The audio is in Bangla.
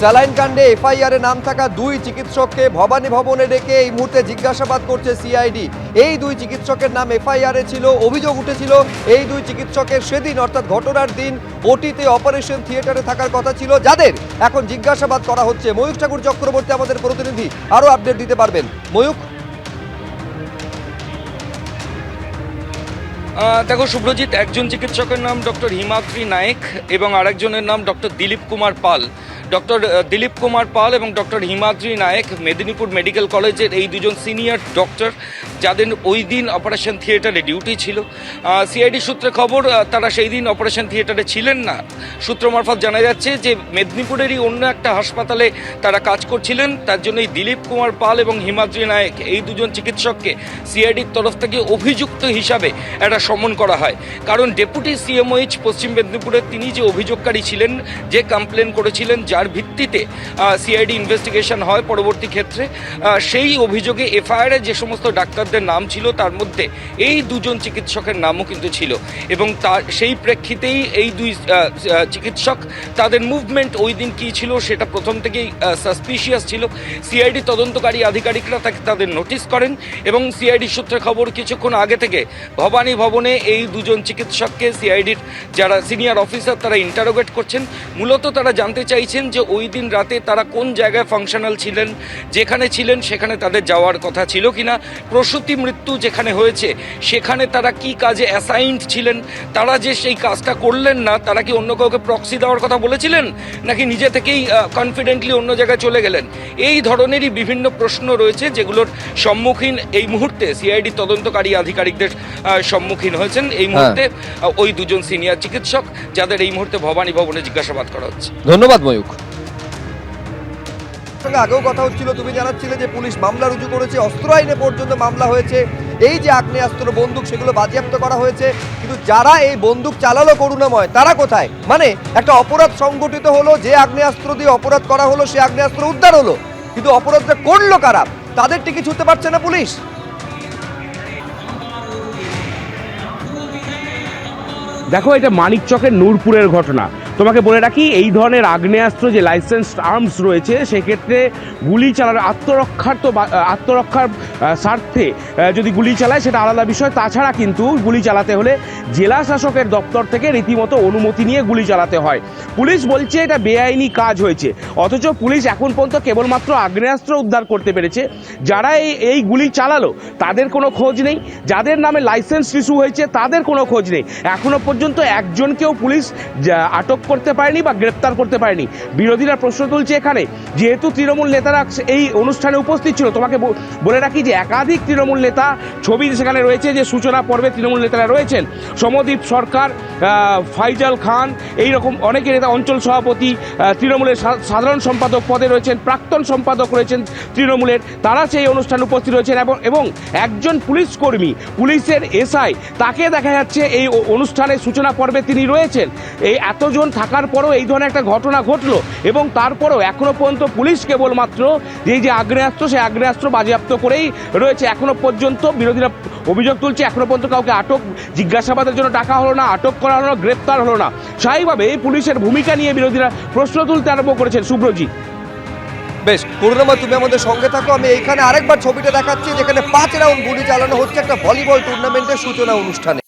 স্যালাইন কাণ্ডে এফআইআরে নাম থাকা দুই চিকিৎসককে ভবানী ভবনে ডেকে এই মুহূর্তে জিজ্ঞাসাবাদ করছে সিআইডি। এই দুই চিকিৎসকের নাম এফআইআরে ছিল, অভিযোগ উঠেছিল এই দুই চিকিৎসকের সেদিন অর্থাৎ ঘটনার দিন ওটিতে অপারেশন থিয়েটারে থাকার কথা ছিল, যাদের এখন জিজ্ঞাসাবাদ করা হচ্ছে। ময়ূক ঠাকুর চক্রবর্তী আমাদের প্রতিনিধি আরো আপডেট দিতে পারবেন। ময়ূক। দেখো শুভ্রজিৎ, একজন চিকিৎসকের নাম ডক্টর হিমাদ্রি নায়েক এবং আরেকজনের নাম ডক্টর দিলীপ কুমার পাল। ডক্টর দিলীপ কুমার পাল এবং ডক্টর হিমাদ্রি নায়েক মেদিনীপুর মেডিকেল কলেজের এই দুজন সিনিয়র ডক্টর, যাদের ওই দিন অপারেশন থিয়েটারে ডিউটি ছিল। সিআইডি সূত্রে খবর, তারা সেই দিন অপারেশন থিয়েটারে ছিলেন না। সূত্র মারফত জানা যাচ্ছে যে মেদিনীপুরেরই অন্য একটা হাসপাতালে তারা কাজ করছিলেন। তার জন্য এই দিলীপ কুমার পাল এবং হিমাদ্রি নায়েক এই দুজন চিকিৎসককে সিআইডির তরফ থেকে অভিযুক্ত হিসাবে একটা সমন করা হয়। কারণ ডেপুটি সিএমওএইচ পশ্চিম মেদিনীপুরের তিনি যে অভিযোগকারী ছিলেন, যে কমপ্লেন করেছিলেন, যার ভিত্তিতে সিআইডি ইনভেস্টিগেশন হয় পরবর্তী ক্ষেত্রে, সেই অভিযোগে এফআইআরে যে সমস্ত ডাক্তারদের নাম ছিল তার মধ্যে এই দুজন চিকিৎসকের নামও কিন্তু ছিল। এবং তার সেই প্রেক্ষিতেই এই দুই চিকিৎসক, তাদের মুভমেন্ট ওই দিন কী ছিল সেটা প্রথম থেকেই সাসপিশিয়াস ছিল। সিআইডি তদন্তকারী আধিকারিকরা তাদের নোটিশ করেন এবং সিআইডি সূত্রে খবর কিছুক্ষণ আগে থেকে ভবানী ভবনে এই দুজন চিকিৎসককে সিআইডির যারা সিনিয়র অফিসার তারা ইন্টারোগেট করছেন। মূলত তারা জানতে চাইছেন যে ওই দিন রাতে তারা কোন জায়গায় ফাংশনাল ছিলেন, যেখানে ছিলেন সেখানে তাদের যাওয়ার কথা ছিল কিনা, প্রসূতি মৃত্যু যেখানে হয়েছে সেখানে তারা কি কাজে অ্যাসাইন্ড ছিলেন, তারা যে সেই কাজটা করলেন না, তারা কি অন্য কাউকে প্রক্সি দেওয়ার কথা বলেছিলেন নাকি নিজে থেকেই কনফিডেন্টলি অন্য জায়গায় চলে গেলেন। এই ধরনেরই বিভিন্ন প্রশ্ন রয়েছে যেগুলোর সম্মুখীন এই মুহূর্তে সিআইডি তদন্তকারী আধিকারিকদের সম্মুখীন হয়েছেন এই মুহূর্তে ওই দুজন সিনিয়র চিকিৎসক, যাদের এই মুহূর্তে ভবানী ভবনে জিজ্ঞাসাবাদ করা হচ্ছে। ধন্যবাদ ময়ূক। আগেও কথা হচ্ছিল, তুমি জানাচ্ছিলে যে পুলিশ মামলা রুজু করেছে, অস্ত্র আইনে পর্যন্ত মামলা হয়েছে। এই যে আগ্নেয়াস্ত্র, বন্দুক, সেগুলো বাজেয়াপ্ত করা হয়েছে। কিন্তু যারা এই বন্দুক চালালো করুণাময়, তারা কোথায়? মানে একটা অপরাধ সংগঠিত হলো, যে আগ্নেয়াস্ত্র দিয়ে অপরাধ করা হলো সে আগ্নেয়াস্ত্র উদ্ধার হলো, কিন্তু অপরাধটা করলো কারা? তাদেরটি কি ছুটতে পারছে না পুলিশ? দেখো, এটা মানিকচকের নূরপুরের ঘটনা। তোমাকে বলে রাখি, এই ধরনের আগ্নেয়াস্ত্র যে লাইসেন্সড আর্মস রয়েছে সেক্ষেত্রে গুলি চালানো আত্মরক্ষার স্বার্থে যদি গুলি চালায় সেটা আলাদা বিষয়। তাছাড়া কিন্তু গুলি চালাতে হলে জেলা শাসকের দপ্তর থেকে রীতিমতো অনুমতি নিয়ে গুলি চালাতে হয়। পুলিশ বলছে এটা বেআইনি কাজ হয়েছে, অথচ পুলিশ এখন পর্যন্ত কেবলমাত্র আগ্নেয়াস্ত্র উদ্ধার করতে পেরেছে। যারা এই গুলি চালালো তাদের কোনো খোঁজ নেই, যাদের নামে লাইসেন্স ইস্যু হয়েছে তাদের কোনো খোঁজ নেই। এখনো পর্যন্ত একজনকেও পুলিশ আটক করতে পারেনি বা গ্রেপ্তার করতে পারেনি। বিরোধীরা প্রশ্ন তুলছে এখানে, যেহেতু তৃণমূল নেতারা এই অনুষ্ঠানে উপস্থিত ছিল, তোমাকে বলে রাখি যে একাধিক তৃণমূল নেতা ছবি সেখানে রয়েছে, যে সূচনা পর্বে তৃণমূল নেতারা রয়েছেন, সমদীপ সরকার, ফাইজাল খান, এইরকম অনেকে নেতা, অঞ্চল সভাপতি, তৃণমূলের সাধারণ সম্পাদক পদে রয়েছেন, প্রাক্তন সম্পাদক রয়েছেন তৃণমূলের, তারা সেই অনুষ্ঠানে উপস্থিত রয়েছেন। এবং একজন পুলিশ কর্মী, পুলিশের এসআই, তাকে দেখা যাচ্ছে এই অনুষ্ঠানে সূচনা পর্বে তিনি রয়েছেন। এই এতজন থাকার পরও এই ধরনের একটা ঘটনা ঘটলো এবং তারপরেও এখনো পর্যন্ত পুলিশ কেবলমাত্র এই যে আগ্নেয়াস্ত্র, সেই আগ্নেয়াস্ত্র বাজেয়াপ্ত করেই রয়েছে। এখনো পর্যন্ত বিরোধীরা অভিযোগ তুলছে এখনো পর্যন্ত কাউকে আটক, জিজ্ঞাসাবাদের জন্য ডাকা হলো না, আটক করা হলো না, গ্রেপ্তার হলো না। স্বাভাবিকভাবে এই পুলিশের ভূমিকা নিয়ে বিরোধীরা প্রশ্ন তুলতে আরম্ভ করেছেন। শুভ্রজিৎ। বেশ, করুণাময়, তুমি আমাদের সঙ্গে থাকো। আমি এইখানে আরেকবার ছবিটা দেখাচ্ছি, যেখানে 5 রাউন্ড গুলি চালানো হচ্ছে একটা ভলিবল টুর্নামেন্টের সূচনা অনুষ্ঠানে।